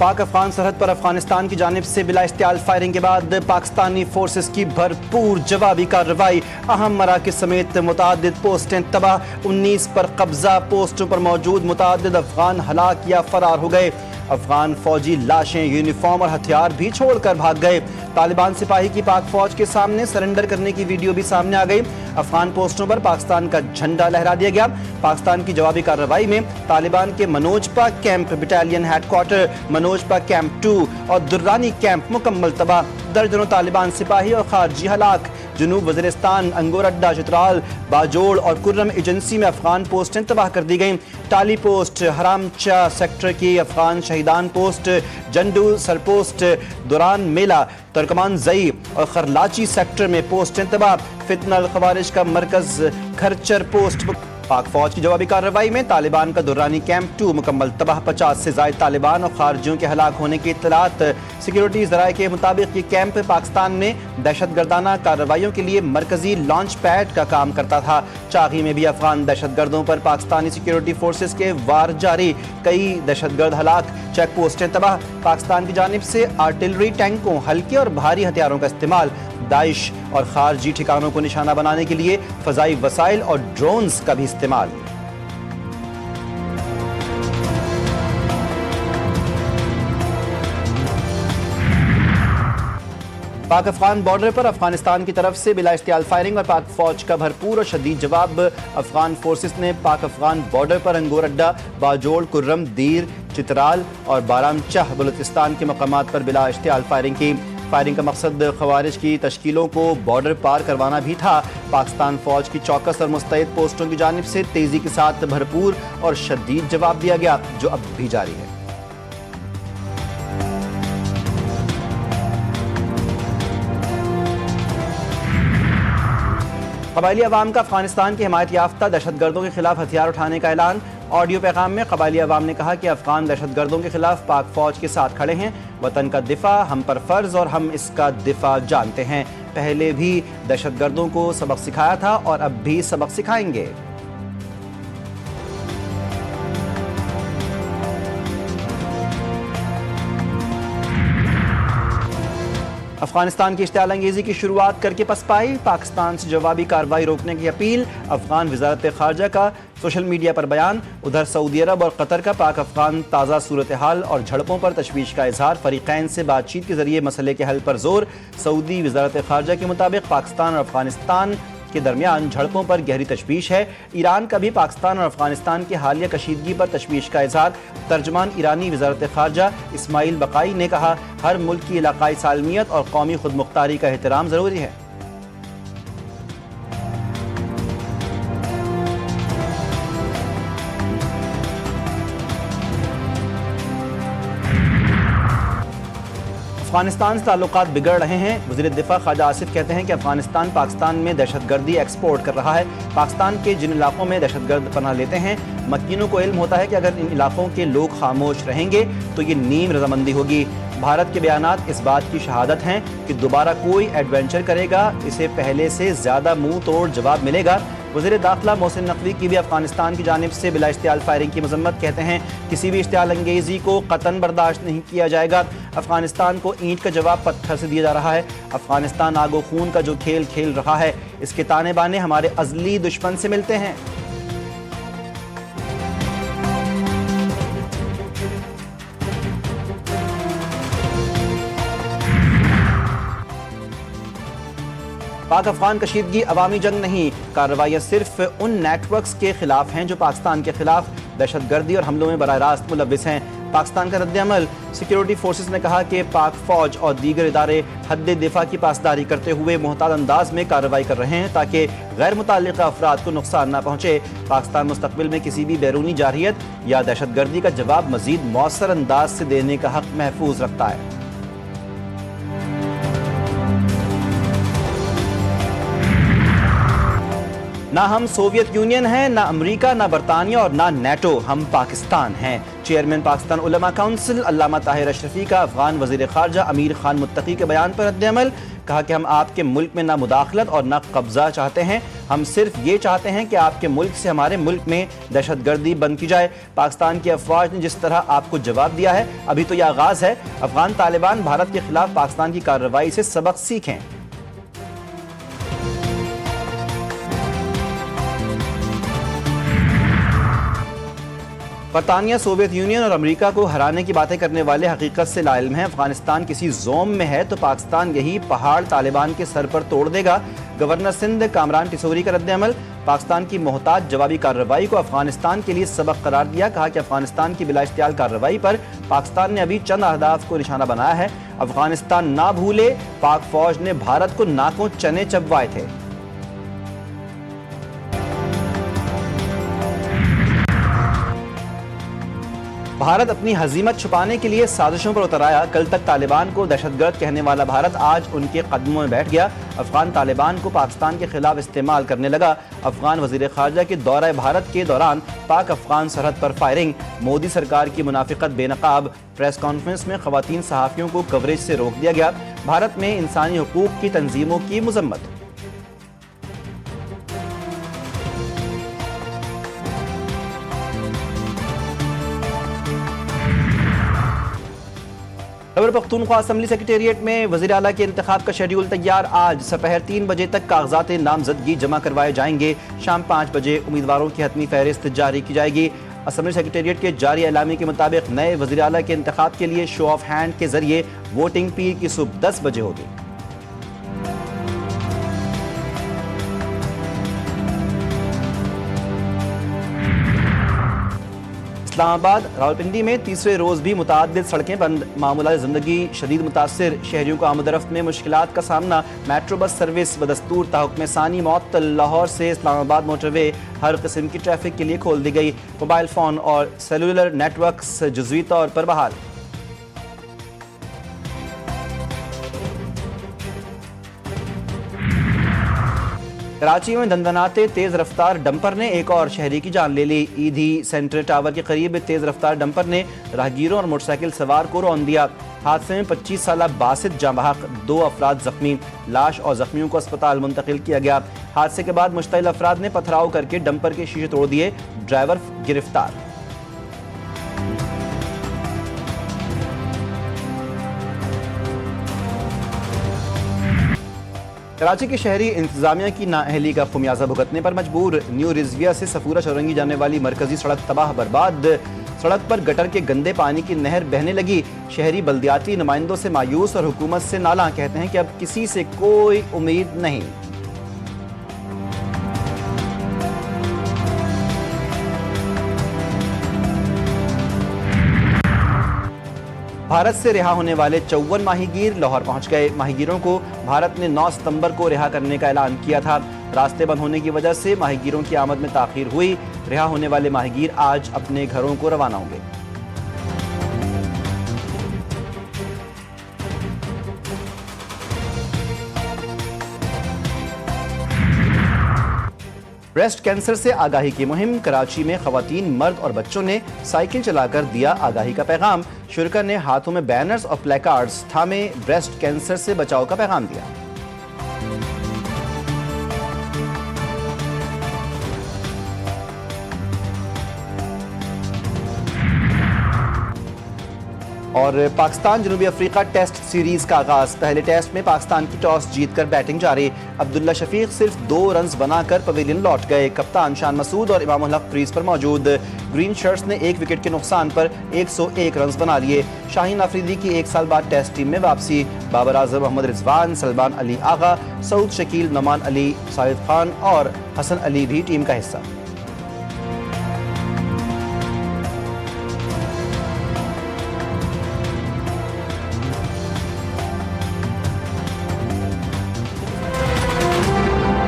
पाक अफगान सरहद पर अफगानिस्तान की जानिब से बिला इश्तियाल फायरिंग के बाद पाकिस्तानी फोर्सेस की भरपूर जवाबी कार्रवाई। अहम मराकज़ समेत मुतअद्दिद पोस्टें तबाह, 19 पर कब्जा। पोस्टों पर मौजूद मुतअद्दिद अफगान हलाक या फरार हो गए। अफगान फौजी लाशें, यूनिफॉर्म और हथियार भी छोड़कर भाग गए। तालिबान सिपाही की पाक फौज के सामने सरेंडर करने की वीडियो भी सामने आ गई। अफगान पोस्टों पर पाकिस्तान का झंडा लहरा दिया गया। पाकिस्तान की जवाबी कार्रवाई में तालिबान के मनोजपा कैंप, बटालियन हेडक्वार्टर, मनोजपा कैंप 2 और दुर्रानी कैंप मुकम्मल तबाह। दर्जनों तालिबान सिपाही और खारजी हलाक। जनूब वज़ीरिस्तान, अंगोरअड्डा, चित्राल, बाजोड़ और कुर्रम एजेंसी में अफगान पोस्टें तबाह कर दी गईं। टाली पोस्ट, हरामचा सेक्टर की अफगान शहीदान पोस्ट, जंडू सरपोस्ट, दुरान मेला, तुर्कमान जई और खरलाची सेक्टर में पोस्टें तबाह। फितना अल खवारिज का मरकज खरचर पोस्ट। पाक फौज की जवाबी कार्रवाई में तालिबान का दुर्रानी कैंप 2 मुकम्मल तबाह। 50 से ज़ायद तालिबान और खारजियों के हलाक होने की इत्तलात। सिक्योरिटी ज़राए के मुताबिक ये कैंप पाकिस्तान में दहशतगर्दाना कार्रवाइयों के लिए मरकजी लॉन्च पैड का काम करता था। चागी में भी अफगान दहशतगर्दों पर पाकिस्तानी सिक्योरिटी फोर्सेस के वार जारी। कई दहशतगर्द हलाक। चेक पोस्टें तबाह। पाकिस्तान की जानिब से आर्टिलरी, टैंकों, हल्के और भारी हथियारों का इस्तेमाल। दाइश और खारजी ठिकानों को निशाना बनाने के लिए फ़ज़ाई वसाइल और ड्रोन्स का भी इस्तेमाल। पाक अफगान बॉर्डर पर अफगानिस्तान की तरफ से बिला इश्तियाल फायरिंग और पाक फौज का भरपूर और शदीद जवाब। अफगान फोर्सेस ने पाक अफगान बॉर्डर पर अंगोरअड्डा, बाजोड़, कुर्रम, दीर, चित्राल और बारामचाह बलूचिस्तान के मकामात पर बिला इश्तियाल फायरिंग की। फायरिंग का मकसद खवारिज की तश्कीलों को बॉर्डर पार करवाना भी था। पाकिस्तान फौज की चौकस और मुस्तैद पोस्टों की जानिब से तेज़ी के साथ भरपूर और शदीद जवाब दिया गया, जो अब भी जारी है। कबायली अवाम का अफगानिस्तान के हिमायत याफ्ता दहशतगर्दों के खिलाफ हथियार उठाने का ऐलान। ऑडियो पैगाम में कबायली अवाम ने कहा कि अफगान दहशतगर्दों के खिलाफ पाक फौज के साथ खड़े हैं। वतन का दिफा हम पर फर्ज और हम इसका दिफा जानते हैं। पहले भी दहशतगर्दों को सबक सिखाया था और अब भी सबक सिखाएंगे। अफगानिस्तान की इश्तियाल अंगेज़ी की शुरुआत करके पसपाई। पाकिस्तान से जवाबी कार्रवाई रोकने की अपील। अफगान वज़ारत ख़ारजा का सोशल मीडिया पर बयान। उधर सऊदी अरब और कतर का पाक अफगान ताज़ा सूरत हाल और झड़पों पर तशवीश का इजहार। फ़रीक़ैन से बातचीत के ज़रिए मसले के हल पर जोर। सऊदी वज़ारत ख़ारजा के मुताबिक पाकिस्तान और अफगानिस्तान के दरमियान झड़पों पर गहरी तशवीश है। ईरान का भी पाकिस्तान और अफगानिस्तान की हालिया कशीदगी पर तशवीश का इजहार। तर्जमान ईरानी वज़ारत ख़ारजा इस्माइल बकाई ने कहा, हर मुल्क की इलाकाई सालमियत और कौमी खुदमुख्तारी का एहतराम ज़रूरी है। अफगानिस्तान से ताल्लुकात बिगड़ रहे हैं। वज़ीर दिफा ख्वाजा आसिफ कहते हैं कि अफगानिस्तान पाकिस्तान में दहशतगर्दी एक्सपोर्ट कर रहा है। पाकिस्तान के जिन इलाकों में दहशतगर्द पनाह लेते हैं, मकीनों को इल्म होता है कि अगर इन इलाकों के लोग खामोश रहेंगे तो ये नीम रजामंदी होगी। भारत के बयानात इस बात की शहादत हैं कि दोबारा कोई एडवेंचर करेगा, इसे पहले से ज़्यादा मुंह तोड़ जवाब मिलेगा। वज़ीर दाखिला मोहसिन नकवी की भी अफगानिस्तान की जानिब से बिला इश्तियाल फायरिंग की मजम्मत। कहते हैं किसी भी इश्तियाल अंगेज़ी को कतन बर्दाश्त नहीं किया जाएगा। अफगानिस्तान को ईंट का जवाब पत्थर से दिया जा रहा है। अफगानिस्तान आगो खून का जो खेल खेल रहा है, इसके ताने बाने हमारे अज़ली दुश्मन से मिलते हैं। पाक अफगान कशीदगी अवामी जंग नहीं, कार्रवाइयाँ सिर्फ उन नेटवर्क्स के खिलाफ हैं जो पाकिस्तान के खिलाफ दहशतगर्दी और हमलों में बराह रास्त मुलव्विस हैं। पाकिस्तान का रद्द-ए-अमल। सिक्योरिटी फोर्सेस ने कहा कि पाक फौज और दीगर इदारे हद दिफा की पासदारी करते हुए मुहतात अंदाज में कार्रवाई कर रहे हैं ताकि गैर मुताल्लिक़ा अफराद को नुकसान न पहुँचे। पाकिस्तान मुस्तक़बिल में किसी भी बैरूनी जारहियत या दहशतगर्दी का जवाब मज़ीद मौसर अंदाज से देने का हक़ महफूज रखता है। نہ ہم سوویت یونین ہیں، نہ امریکہ، نہ برطانیہ اور نہ نیٹو، ہم پاکستان ہیں۔ چیئرمین پاکستان علماء کونسل علامہ طاہر اشرفی کا افغان وزیر خارجہ امیر خان متقی کے بیان پر رد عمل، کہا کہ ہم آپ کے ملک میں نہ مداخلت اور نہ قبضہ چاہتے ہیں، ہم صرف یہ چاہتے ہیں کہ آپ کے ملک سے ہمارے ملک میں دہشت گردی بند کی جائے۔ پاکستان کی افواج نے جس طرح آپ کو جواب دیا ہے، ابھی تو یہ آغاز ہے۔ افغان طالبان بھارت کے خلاف پاکستان کی کارروائی سے سبق سیکھیں۔ برطانیہ سوویت یونین اور امریکہ کو ہرانے کی باتیں کرنے والے حقیقت سے لا علم ہیں۔ افغانستان کسی زوم میں ہے تو پاکستان یہی پہاڑ طالبان کے سر پر توڑ دے گا۔ گورنر سندھ کامران ٹیسوری کا رد عمل، پاکستان کی محتاط جوابی کارروائی کو افغانستان کے لیے سبق قرار دیا، کہا کہ افغانستان کی بلا اشتعال کارروائی پر پاکستان نے ابھی چند اہداف کو نشانہ بنایا ہے۔ افغانستان نہ بھولے، پاک فوج نے بھارت کو ناکوں چنے چبوائے تھے۔ بھارت اپنی ہزیمت چھپانے کے لیے سازشوں پر اتر آیا۔ کل تک طالبان کو دہشت گرد کہنے والا بھارت آج ان کے قدموں میں بیٹھ گیا۔ افغان طالبان کو پاکستان کے خلاف استعمال کرنے لگا۔ افغان وزیر خارجہ کے دورہ بھارت کے دوران پاک افغان سرحد پر فائرنگ، مودی سرکار کی منافقت بے نقاب، پریس کانفرنس میں خواتین صحافیوں کو کوریج سے روک دیا گیا۔ بھارت میں انسانی حقوق کی تنظیموں کی مذمت۔ خیبر پختونخوا اسمبلی سیکریٹریٹ میں وزیر اعلیٰ کے انتخاب کا شیڈیول تیار۔ آج سپہر 3 بجے تک کاغذات نامزدگی جمع کروائے جائیں گے۔ شام 5 بجے امیدواروں کی حتمی فہرست جاری کی جائے گی۔ اسمبلی سیکریٹریٹ کے جاری اعلامیے کے مطابق نئے وزیر اعلیٰ کے انتخاب کے لیے شو آف ہینڈ کے ذریعے ووٹنگ پیر کی صبح 10 بجے ہوگی۔ اسلام آباد راولپنڈی میں تیسرے روز بھی متعدد سڑکیں بند، معمولات زندگی شدید متاثر، شہریوں کو آمد و رفت میں مشکلات کا سامنا۔ میٹرو بس سروس بدستور تاحکم ثانی معطل، لاہور سے اسلام آباد موٹر وے ہر قسم کی ٹریفک کے لیے کھول دی گئی۔ موبائل فون اور سیلولر نیٹ ورکس جزوی طور پر بحال۔ کراچی میں دندناتے تیز رفتار ڈمپر نے ایک اور شہری کی جان لے لی۔ ایدھی سینٹر ٹاور کے قریب تیز رفتار ڈمپر نے راہگیروں اور موٹر سائیکل سوار کو رون دیا۔ حادثے میں 25 سالہ باسط جاں بحق، 2 افراد زخمی، لاش اور زخمیوں کو اسپتال منتقل کیا گیا۔ حادثے کے بعد مشتعل افراد نے پتھراؤ کر کے ڈمپر کے شیشے توڑ دیے، ڈرائیور گرفتار۔ کراچی کے شہری انتظامیہ کی نااہلی کا خمیازہ بھگتنے پر مجبور۔ نیو رضویہ سے سفورہ چورنگی جانے والی مرکزی سڑک تباہ برباد، سڑک پر گٹر کے گندے پانی کی نہر بہنے لگی۔ شہری بلدیاتی نمائندوں سے مایوس اور حکومت سے نالاں، کہتے ہیں کہ اب کسی سے کوئی امید نہیں۔ بھارت سے رہا ہونے والے 54 ماہی گیر لاہور پہنچ گئے۔ ماہی گیروں کو بھارت نے 9 ستمبر کو رہا کرنے کا اعلان کیا تھا۔ راستے بند ہونے کی وجہ سے ماہی گیروں کی آمد میں تاخیر ہوئی۔ رہا ہونے والے ماہی گیر آج اپنے گھروں کو روانہ ہوں گے۔ بریسٹ کینسر سے آگاہی کی مہم، کراچی میں خواتین، مرد اور بچوں نے سائیکل چلا کر دیا آگاہی کا پیغام۔ شرکا نے ہاتھوں میں بینرز اور پلے کارڈز تھامے بریسٹ کینسر سے بچاؤ کا پیغام دیا۔ اور پاکستان جنوبی افریقہ ٹیسٹ سیریز کا آغاز، پہلے ٹیسٹ میں پاکستان کی ٹاس جیت کر بیٹنگ جاری۔ عبداللہ شفیق صرف 2 رنز بنا کر پویلین لوٹ گئے۔ کپتان شان مسعود اور امام الحق کریز پر موجود۔ گرین شرٹس نے 1 وکٹ کے نقصان پر 101 رنز بنا لیے۔ شاہین آفریدی کی 1 سال بعد ٹیسٹ ٹیم میں واپسی، بابر اعظم، محمد رضوان، سلمان علی آغا، سعود شکیل، نعمان علی، ساجد خان اور حسن علی بھی ٹیم کا حصہ۔